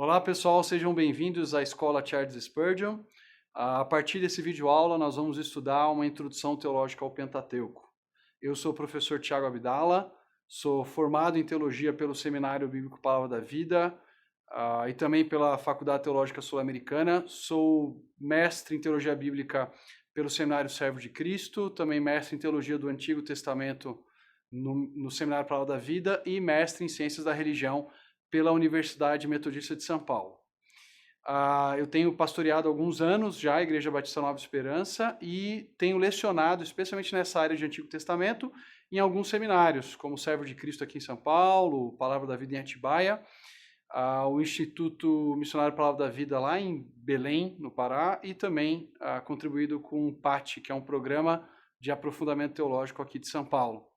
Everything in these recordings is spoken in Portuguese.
Olá pessoal, sejam bem-vindos à Escola Charles Spurgeon. A partir desse vídeo aula nós vamos estudar uma introdução teológica ao Pentateuco. Eu sou o professor Tiago Abdala, sou formado em teologia pelo Seminário Bíblico Palavra da Vida e também pela Faculdade Teológica Sul-Americana. Sou mestre em teologia bíblica pelo Seminário Servo de Cristo, também mestre em teologia do Antigo Testamento no Seminário Palavra da Vida e mestre em ciências da religião pela Universidade Metodista de São Paulo. Eu tenho pastoreado há alguns anos já a Igreja Batista Nova Esperança e tenho lecionado, especialmente nessa área de Antigo Testamento, em alguns seminários, como Servo de Cristo aqui em São Paulo, Palavra da Vida em Atibaia, o Instituto Missionário Palavra da Vida lá em Belém, no Pará, e também contribuído com o PAT, que é um programa de aprofundamento teológico aqui de São Paulo.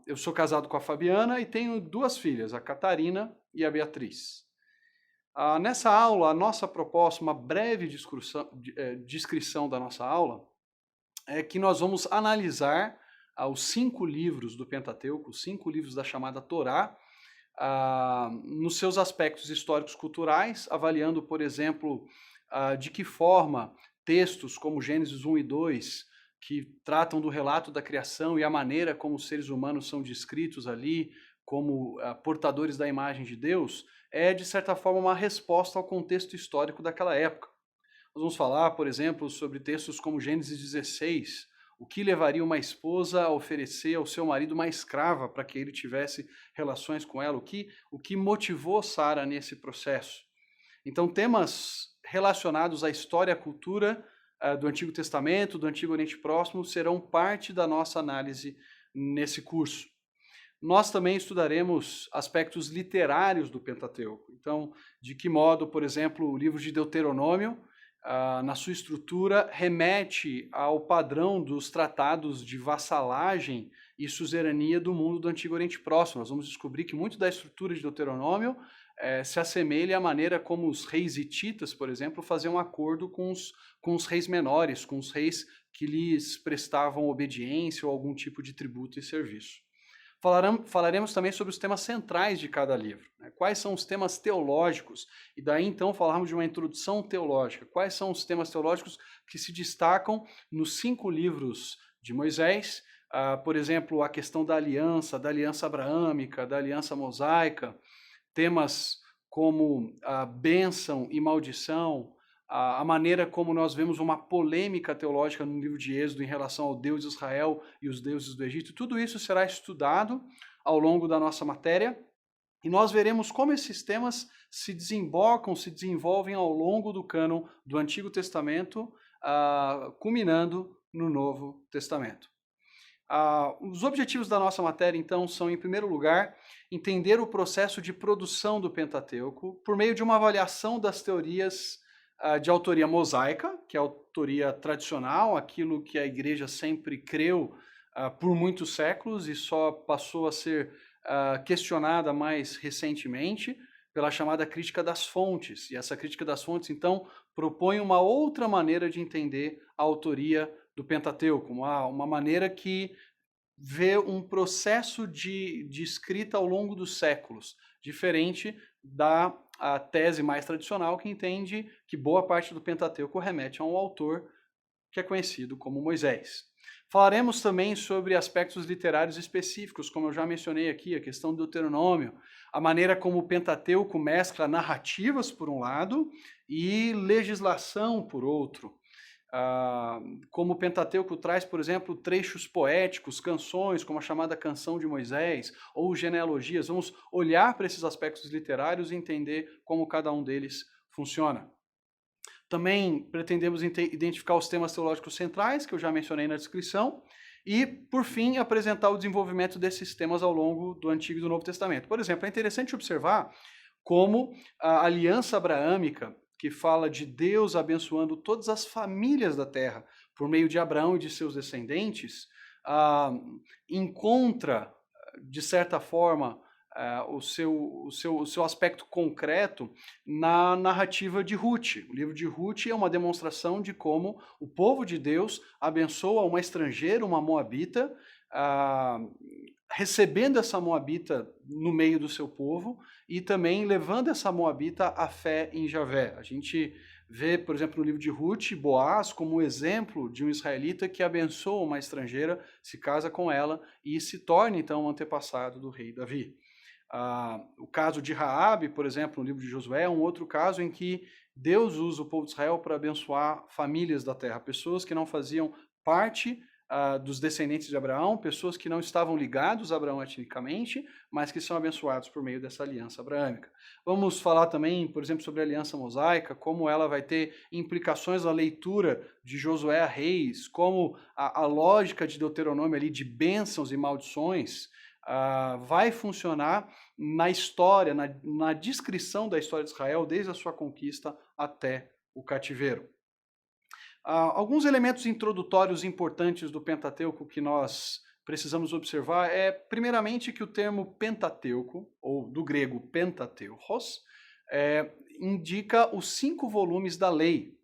Eu sou casado com a Fabiana e tenho duas filhas, a Catarina e a Beatriz. Nessa aula, a nossa proposta, uma breve descrição da nossa aula, é que nós vamos analisar os 5 livros do Pentateuco, os 5 livros da chamada Torá, nos seus aspectos históricos culturais, avaliando, por exemplo, de que forma textos como Gênesis 1 e 2, que tratam do relato da criação e a maneira como os seres humanos são descritos ali como portadores da imagem de Deus, é, de certa forma, uma resposta ao contexto histórico daquela época. Nós vamos falar, por exemplo, sobre textos como Gênesis 16, o que levaria uma esposa a oferecer ao seu marido uma escrava para que ele tivesse relações com ela, o que motivou Sara nesse processo. Então, temas relacionados à história e à cultura do Antigo Testamento, do Antigo Oriente Próximo, serão parte da nossa análise nesse curso. Nós também estudaremos aspectos literários do Pentateuco. Então, de que modo, por exemplo, o livro de Deuteronômio, na sua estrutura, remete ao padrão dos tratados de vassalagem e suzerania do mundo do Antigo Oriente Próximo. Nós vamos descobrir que muito da estrutura de Deuteronômio se assemelha à maneira como os reis hititas, por exemplo, faziam acordo com os reis menores, com os reis que lhes prestavam obediência ou algum tipo de tributo e serviço. Falaremos também sobre os temas centrais de cada livro. Né? Quais são os temas teológicos? E daí, então, falarmos de uma introdução teológica. Quais são os temas teológicos que se destacam nos 5 livros de Moisés? Por exemplo, a questão da aliança abraâmica, da aliança mosaica. Temas como a bênção e maldição, a maneira como nós vemos uma polêmica teológica no livro de Êxodo em relação ao Deus de Israel e os deuses do Egito. Tudo isso será estudado ao longo da nossa matéria e nós veremos como esses temas se desenvolvem ao longo do cânon do Antigo Testamento, culminando no Novo Testamento. Os objetivos da nossa matéria, então, são, em primeiro lugar, entender o processo de produção do Pentateuco por meio de uma avaliação das teorias de autoria mosaica, que é a autoria tradicional, aquilo que a igreja sempre creu por muitos séculos e só passou a ser questionada mais recentemente pela chamada crítica das fontes. E essa crítica das fontes, então, propõe uma outra maneira de entender a autoria do Pentateuco, uma maneira que vê um processo de escrita ao longo dos séculos, diferente da tese mais tradicional que entende que boa parte do Pentateuco remete a um autor que é conhecido como Moisés. Falaremos também sobre aspectos literários específicos, como eu já mencionei aqui, a questão do Deuteronômio, a maneira como o Pentateuco mescla narrativas por um lado e legislação por outro. Como o Pentateuco traz, por exemplo, trechos poéticos, canções, como a chamada Canção de Moisés, ou genealogias. Vamos olhar para esses aspectos literários e entender como cada um deles funciona. Também pretendemos identificar os temas teológicos centrais, que eu já mencionei na descrição, e, por fim, apresentar o desenvolvimento desses temas ao longo do Antigo e do Novo Testamento. Por exemplo, é interessante observar como a aliança abraâmica, que fala de Deus abençoando todas as famílias da terra por meio de Abraão e de seus descendentes, encontra, de certa forma, o seu aspecto concreto na narrativa de Ruth. O livro de Ruth é uma demonstração de como o povo de Deus abençoa uma estrangeira, uma moabita, recebendo essa moabita no meio do seu povo e também levando essa moabita à fé em Javé. A gente vê, por exemplo, no livro de Ruth, Boaz como um exemplo de um israelita que abençoa uma estrangeira, se casa com ela e se torna então um antepassado do rei Davi. O caso de Raabe, por exemplo, no livro de Josué, é um outro caso em que Deus usa o povo de Israel para abençoar famílias da terra, pessoas que não faziam parte dos descendentes de Abraão, pessoas que não estavam ligados a Abraão etnicamente, mas que são abençoados por meio dessa aliança abraâmica. Vamos falar também, por exemplo, sobre a aliança mosaica, como ela vai ter implicações na leitura de Josué a Reis, como a lógica de Deuteronômio ali de bênçãos e maldições vai funcionar na história, na descrição da história de Israel, desde a sua conquista até o cativeiro. Alguns elementos introdutórios importantes do Pentateuco que nós precisamos observar é, primeiramente, que o termo Pentateuco, ou do grego Pentateuchos, indica os 5 volumes da lei,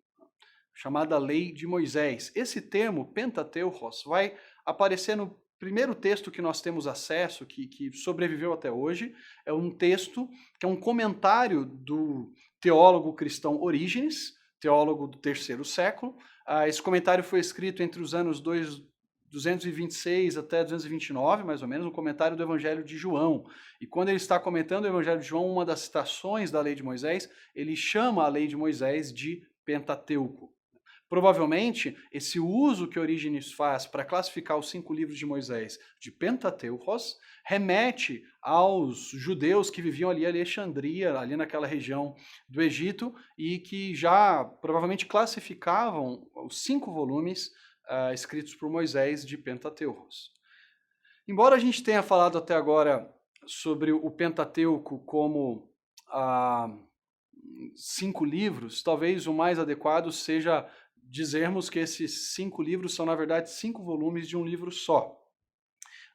chamada Lei de Moisés. Esse termo, Pentateuchos, vai aparecer no primeiro texto que nós temos acesso, que sobreviveu até hoje. É um texto que é um comentário do teólogo cristão Orígenes, teólogo do 3º século. Esse comentário foi escrito entre os anos 226 até 229, mais ou menos, um comentário do Evangelho de João. E quando ele está comentando o Evangelho de João, uma das citações da Lei de Moisés, ele chama a Lei de Moisés de Pentateuco. Provavelmente, esse uso que Orígenes faz para classificar os 5 livros de Moisés de Pentateuchos remete aos judeus que viviam ali em Alexandria, ali naquela região do Egito, e que já provavelmente classificavam os 5 volumes escritos por Moisés de Pentateuchos. Embora a gente tenha falado até agora sobre o Pentateuco como 5 livros, talvez o mais adequado seja dizermos que esses 5 livros são, na verdade, 5 volumes de um livro só.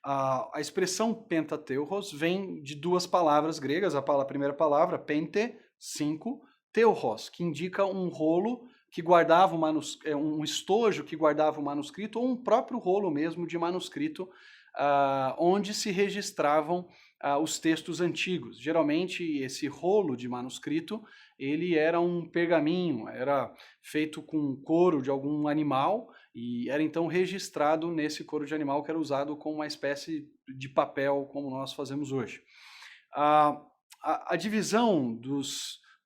A expressão Pentateuchos vem de 2 palavras gregas, a primeira palavra, pente, 5, teuchos, que indica um rolo que guardava um estojo que guardava o manuscrito, ou um próprio rolo mesmo de manuscrito, onde se registravam os textos antigos. Geralmente, esse rolo de manuscrito, ele era um pergaminho, era feito com couro de algum animal e era então registrado nesse couro de animal que era usado como uma espécie de papel, como nós fazemos hoje. A divisão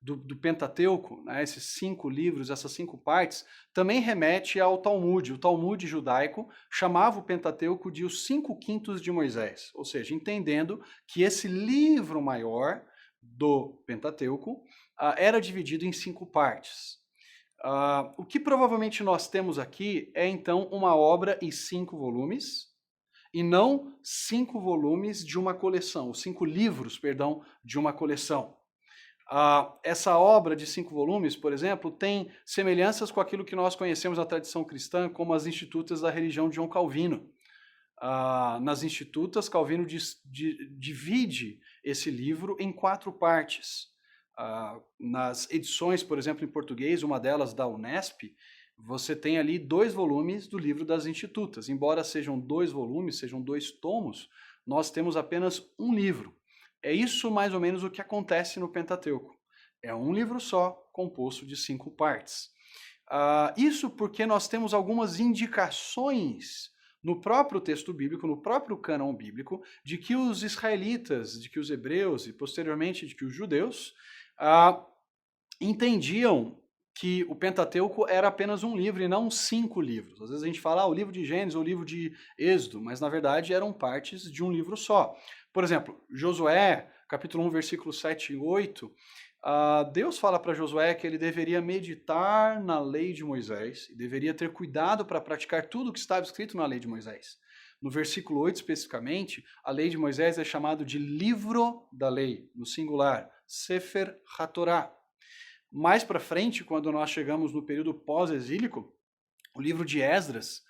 do Pentateuco, né, esses 5 livros, essas 5 partes, também remete ao Talmud. O Talmud judaico chamava o Pentateuco de os 5 quintos de Moisés, ou seja, entendendo que esse livro maior do Pentateuco era dividido em 5 partes. O que provavelmente nós temos aqui é então uma obra em 5 volumes, e não 5 volumes de uma coleção, 5 livros, perdão, de uma coleção. Essa obra de 5 volumes, por exemplo, tem semelhanças com aquilo que nós conhecemos na tradição cristã como as Institutas da religião de João Calvino. Nas Institutas, Calvino divide esse livro em 4 partes. Nas edições, por exemplo, em português, uma delas da Unesp, você tem ali 2 volumes do livro das Institutas. Embora sejam 2 volumes, sejam 2 tomos, nós temos apenas um livro. É isso mais ou menos o que acontece no Pentateuco. É um livro só, composto de 5 partes. Isso porque nós temos algumas indicações no próprio texto bíblico, no próprio cânon bíblico, de que os israelitas, de que os hebreus e posteriormente de que os judeus entendiam que o Pentateuco era apenas um livro e não 5 livros. Às vezes a gente fala o livro de Gênesis ou o livro de Êxodo, mas na verdade eram partes de um livro só. Por exemplo, Josué, capítulo 1, versículos 7 e 8, Deus fala para Josué que ele deveria meditar na lei de Moisés e deveria ter cuidado para praticar tudo o que estava escrito na lei de Moisés. No versículo 8, especificamente, a lei de Moisés é chamada de livro da lei, no singular, Sefer HaTorah. Mais para frente, quando nós chegamos no período pós-exílico, o livro de Esdras,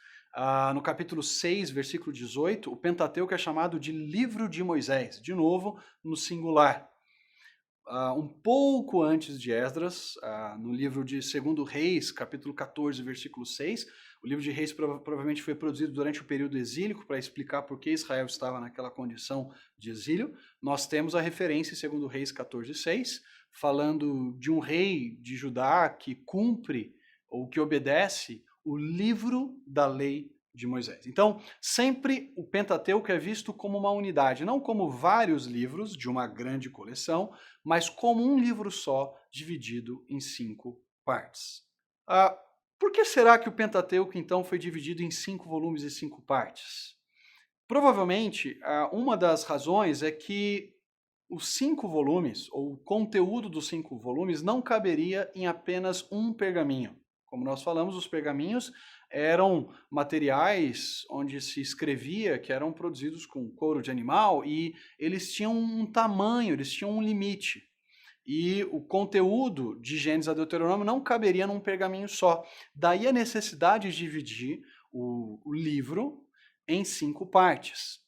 no capítulo 6, versículo 18, o Pentateuco é chamado de livro de Moisés, de novo, no singular. Um pouco antes de Esdras, no livro de 2 Reis, capítulo 14, versículo 6, O livro de Reis provavelmente foi produzido durante o período exílico para explicar por que Israel estava naquela condição de exílio. Nós temos a referência em 2 Reis 14:6, falando de um rei de Judá que cumpre ou que obedece o livro da lei de Moisés. Então, sempre o Pentateuco é visto como uma unidade, não como vários livros de uma grande coleção, mas como um livro só, dividido em 5 partes. Por que será que o Pentateuco, então, foi dividido em 5 volumes e 5 partes? Provavelmente, uma das razões é que os 5 volumes, ou o conteúdo dos 5 volumes, não caberia em apenas um pergaminho. Como nós falamos, os pergaminhos eram materiais onde se escrevia, que eram produzidos com couro de animal, e eles tinham um tamanho, eles tinham um limite. E o conteúdo de Gênesis a Deuteronômio não caberia num pergaminho só. Daí a necessidade de dividir o livro em 5 partes.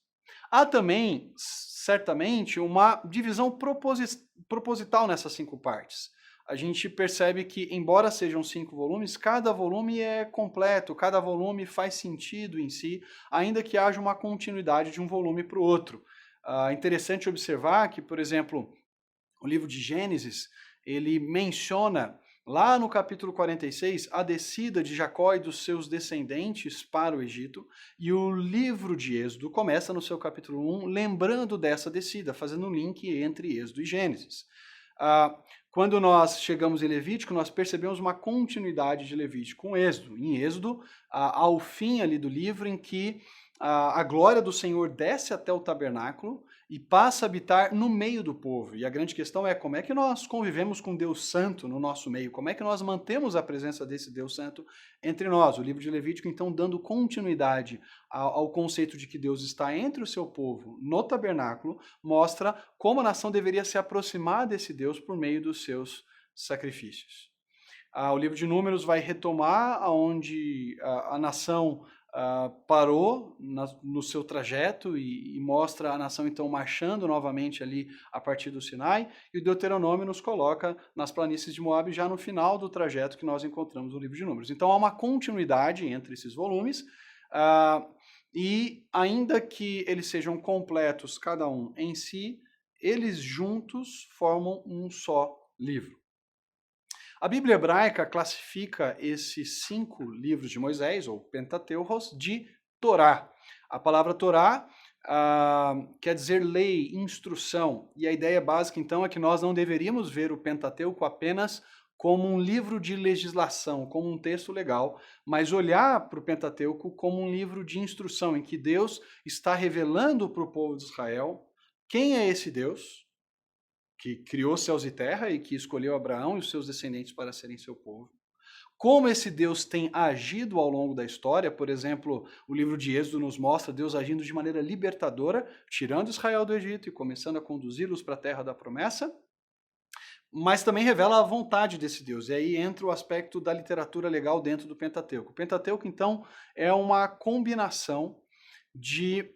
Há também, certamente, uma divisão proposital nessas 5 partes. A gente percebe que, embora sejam 5 volumes, cada volume é completo, cada volume faz sentido em si, ainda que haja uma continuidade de um volume para o outro. É interessante observar que, por exemplo, o livro de Gênesis, ele menciona lá no capítulo 46 a descida de Jacó e dos seus descendentes para o Egito, e o livro de Êxodo começa no seu capítulo 1 lembrando dessa descida, fazendo um link entre Êxodo e Gênesis. Quando nós chegamos em Levítico, nós percebemos uma continuidade de Levítico com Êxodo. Em Êxodo, ao fim ali do livro, em que a glória do Senhor desce até o tabernáculo e passa a habitar no meio do povo. E a grande questão é como é que nós convivemos com Deus Santo no nosso meio, como é que nós mantemos a presença desse Deus Santo entre nós. O livro de Levítico, então, dando continuidade ao conceito de que Deus está entre o seu povo no tabernáculo, mostra como a nação deveria se aproximar desse Deus por meio dos seus sacrifícios. O livro de Números vai retomar onde a nação parou no seu trajeto e mostra a nação então marchando novamente ali a partir do Sinai, e o Deuteronômio nos coloca nas planícies de Moabe já no final do trajeto que nós encontramos no livro de Números. Então há uma continuidade entre esses volumes, e ainda que eles sejam completos cada um em si, eles juntos formam um só livro. A Bíblia hebraica classifica esses 5 livros de Moisés, ou Pentateucos, de Torá. A palavra Torá quer dizer lei, instrução, e a ideia básica então é que nós não deveríamos ver o Pentateuco apenas como um livro de legislação, como um texto legal, mas olhar para o Pentateuco como um livro de instrução, em que Deus está revelando para o povo de Israel quem é esse Deus, que criou céus e terra e que escolheu Abraão e os seus descendentes para serem seu povo. Como esse Deus tem agido ao longo da história, por exemplo, o livro de Êxodo nos mostra Deus agindo de maneira libertadora, tirando Israel do Egito e começando a conduzi-los para a terra da promessa, mas também revela a vontade desse Deus. E aí entra o aspecto da literatura legal dentro do Pentateuco. O Pentateuco, então, é uma combinação de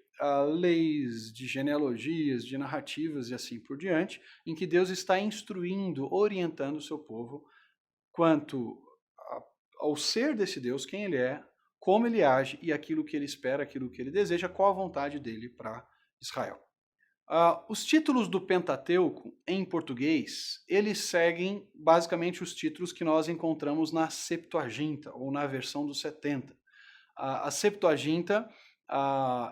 leis, de genealogias, de narrativas e assim por diante, em que Deus está instruindo, orientando o seu povo quanto ao ser desse Deus, quem ele é, como ele age e aquilo que ele espera, aquilo que ele deseja, qual a vontade dele para Israel. Os títulos do Pentateuco, em português, eles seguem basicamente os títulos que nós encontramos na Septuaginta, ou na versão dos 70. A Septuaginta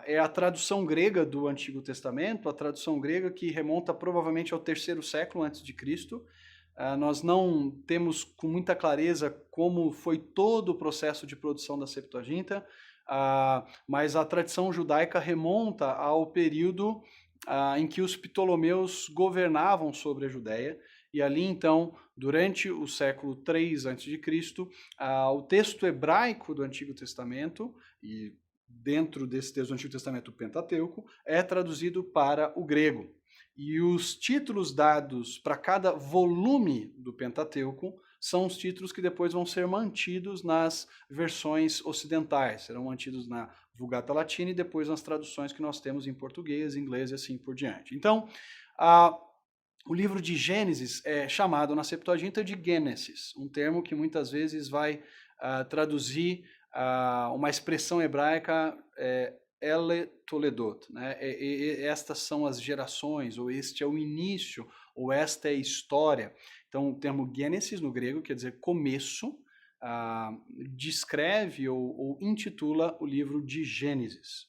é a tradução grega do Antigo Testamento, a tradução grega que remonta provavelmente ao 3º século antes de Cristo. Nós não temos com muita clareza como foi todo o processo de produção da Septuaginta, mas a tradição judaica remonta ao período em que os Ptolomeus governavam sobre a Judéia, e ali então, durante o século 3 a.C., o texto hebraico do Antigo Testamento, e dentro desse texto do Antigo Testamento, o Pentateuco, é traduzido para o grego. E os títulos dados para cada volume do Pentateuco são os títulos que depois vão ser mantidos nas versões ocidentais, serão mantidos na Vulgata Latina e depois nas traduções que nós temos em português, inglês e assim por diante. Então, o livro de Gênesis é chamado na Septuaginta de Gênesis, um termo que muitas vezes vai traduzir uma expressão hebraica, Ele Toledot, né? Estas são as gerações, ou este é o início, ou esta é a história. Então, o termo Gênesis no grego quer dizer começo, descreve ou intitula o livro de Gênesis.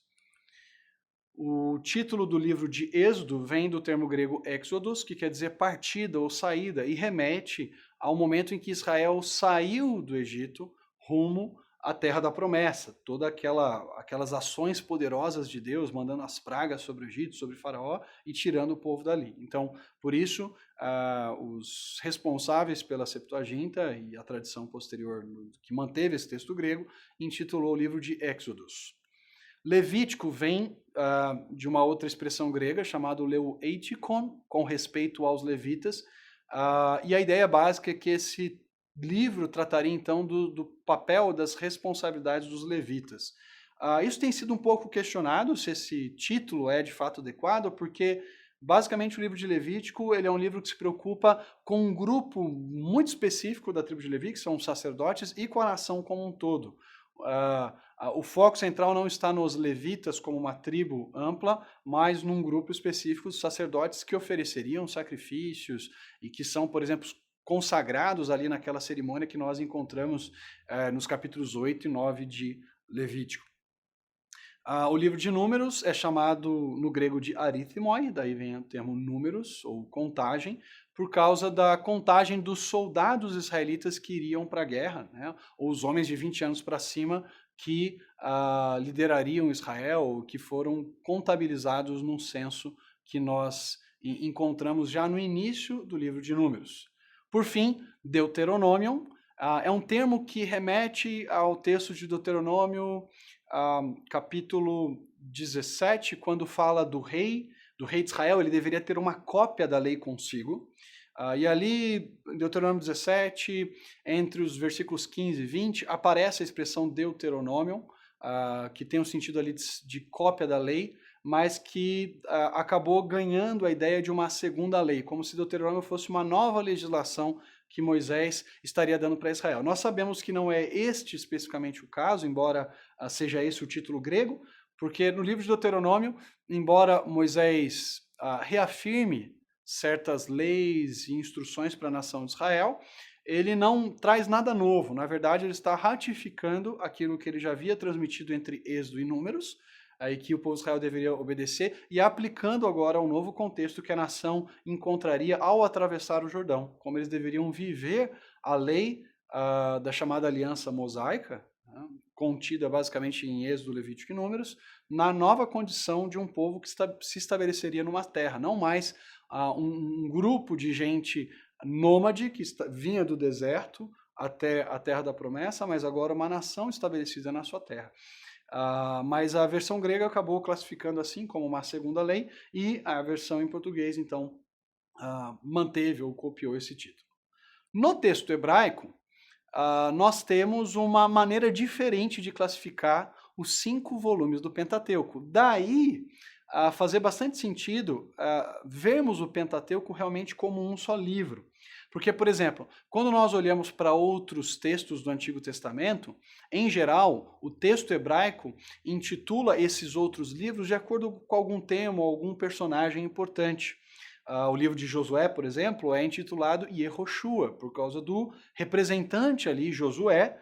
O título do livro de Êxodo vem do termo grego Exodus, que quer dizer partida ou saída, e remete ao momento em que Israel saiu do Egito rumo à terra da promessa. Todas aquelas ações poderosas de Deus, mandando as pragas sobre o Egito, sobre Faraó, e tirando o povo dali. Então, por isso, os responsáveis pela Septuaginta e a tradição posterior que manteve esse texto grego, intitulou o livro de Exodus. Levítico vem de uma outra expressão grega chamada leueitikon, com respeito aos levitas, e a ideia básica é que esse livro trataria então do papel, das responsabilidades dos levitas. Isso tem sido um pouco questionado, se esse título é de fato adequado, porque basicamente o livro de Levítico ele é um livro que se preocupa com um grupo muito específico da tribo de Levi, que são os sacerdotes, e com a nação como um todo. O foco central não está nos levitas como uma tribo ampla, mas num grupo específico de sacerdotes que ofereceriam sacrifícios e que são, por exemplo, consagrados ali naquela cerimônia que nós encontramos nos capítulos 8 e 9 de Levítico. O livro de Números é chamado no grego de arithmoi, daí vem o termo números ou contagem, por causa da contagem dos soldados israelitas que iriam para a guerra, né? Ou os homens de 20 anos para cima que liderariam Israel, que foram contabilizados num censo que nós encontramos já no início do livro de Números. Por fim, Deuteronômio é um termo que remete ao texto de Deuteronômio, capítulo 17, quando fala do rei de Israel. Ele deveria ter uma cópia da lei consigo. E ali, em Deuteronômio 17, entre os versículos 15 e 20, aparece a expressão Deuteronômio, que tem um sentido ali de cópia da lei, mas que acabou ganhando a ideia de uma segunda lei, como se Deuteronômio fosse uma nova legislação que Moisés estaria dando para Israel. Nós sabemos que não é este especificamente o caso, embora seja esse o título grego, porque no livro de Deuteronômio, embora Moisés reafirme certas leis e instruções para a nação de Israel, ele não traz nada novo. Na verdade, ele está ratificando aquilo que ele já havia transmitido entre Êxodo e Números, aí que o povo de Israel deveria obedecer, e aplicando agora ao novo contexto que a nação encontraria ao atravessar o Jordão, como eles deveriam viver a lei da chamada aliança mosaica, né, contida basicamente em Êxodo, Levítico e Números, na nova condição de um povo que se estabeleceria numa terra, não mais um grupo de gente nômade que vinha do deserto até a terra da promessa, mas agora uma nação estabelecida na sua terra. Mas a versão grega acabou classificando assim como uma segunda lei, e a versão em português, então, manteve ou copiou esse título. No texto hebraico, nós temos uma maneira diferente de classificar os 5 volumes do Pentateuco. Daí, fazer bastante sentido vermos o Pentateuco realmente como um só livro. Porque, por exemplo, quando nós olhamos para outros textos do Antigo Testamento, em geral, o texto hebraico intitula esses outros livros de acordo com algum tema ou algum personagem importante. O livro de Josué, por exemplo, é intitulado Yehoshua, por causa do representante ali, Josué,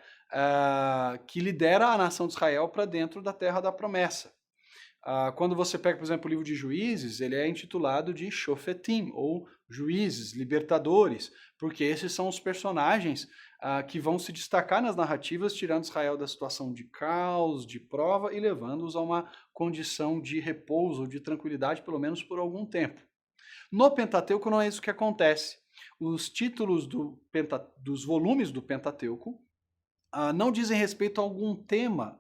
que lidera a nação de Israel para dentro da terra da promessa. Quando você pega, por exemplo, o livro de Juízes, ele é intitulado de Shofetim, ou Juízes, Libertadores, porque esses são os personagens que vão se destacar nas narrativas, tirando Israel da situação de caos, de prova, e levando-os a uma condição de repouso, de tranquilidade, pelo menos por algum tempo. No Pentateuco não é isso que acontece. Os títulos dos volumes do Pentateuco não dizem respeito a algum tema,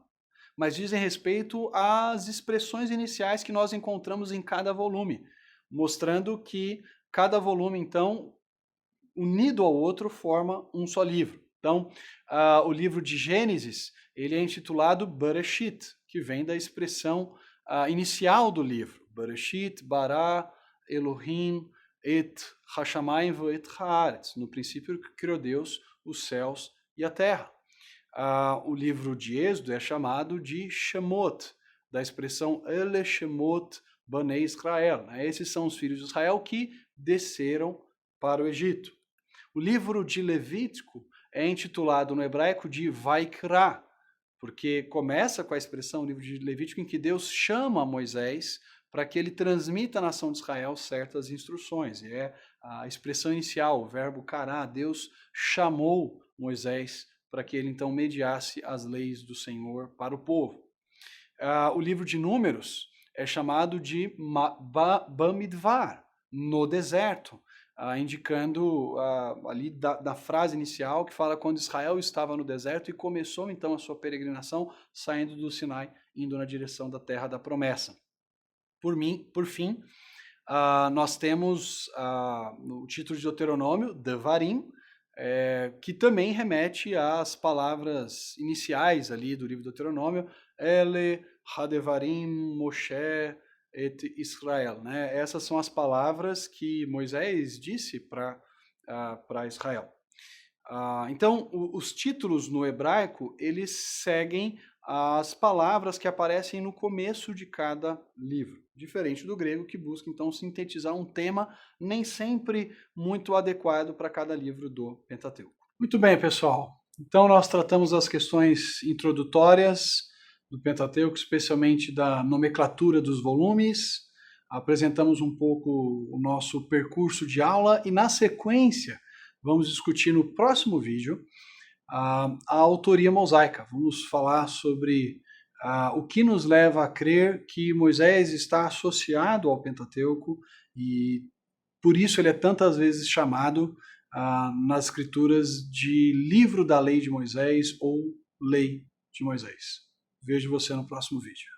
mas dizem respeito às expressões iniciais que nós encontramos em cada volume, mostrando que cada volume, então, unido ao outro, forma um só livro. Então, o livro de Gênesis, ele é intitulado Bereshit, que vem da expressão inicial do livro. Bereshit, bara, Elohim, et hashamayim et haaretz. No princípio criou Deus os céus e a terra. O livro de Êxodo é chamado de Shemot, da expressão Ele Shemot Banei Israel. Esses são os filhos de Israel que desceram para o Egito. O livro de Levítico é intitulado no hebraico de Vaikra, porque começa com a expressão, o livro de Levítico, em que Deus chama Moisés para que ele transmita à nação de Israel certas instruções. E é a expressão inicial, o verbo kará, Deus chamou Moisés para que ele então mediasse as leis do Senhor para o povo. O livro de Números é chamado de Bamidbar, no deserto, indicando ali da frase inicial que fala quando Israel estava no deserto e começou então a sua peregrinação saindo do Sinai, indo na direção da terra da promessa. Por fim, nós temos o título de Deuteronômio, Devarim, que também remete às palavras iniciais ali do livro do Deuteronômio, Ele Hadevarim Moshe et Israel. Essas são as palavras que Moisés disse para Israel. Então, os títulos no hebraico, eles seguem as palavras que aparecem no começo de cada livro, diferente do grego, que busca então sintetizar um tema nem sempre muito adequado para cada livro do Pentateuco. Muito bem, pessoal. Então nós tratamos as questões introdutórias do Pentateuco, especialmente da nomenclatura dos volumes, apresentamos um pouco o nosso percurso de aula e, na sequência, vamos discutir no próximo vídeo a autoria mosaica. Vamos falar sobre o que nos leva a crer que Moisés está associado ao Pentateuco e por isso ele é tantas vezes chamado nas escrituras de livro da lei de Moisés ou lei de Moisés. Vejo você no próximo vídeo.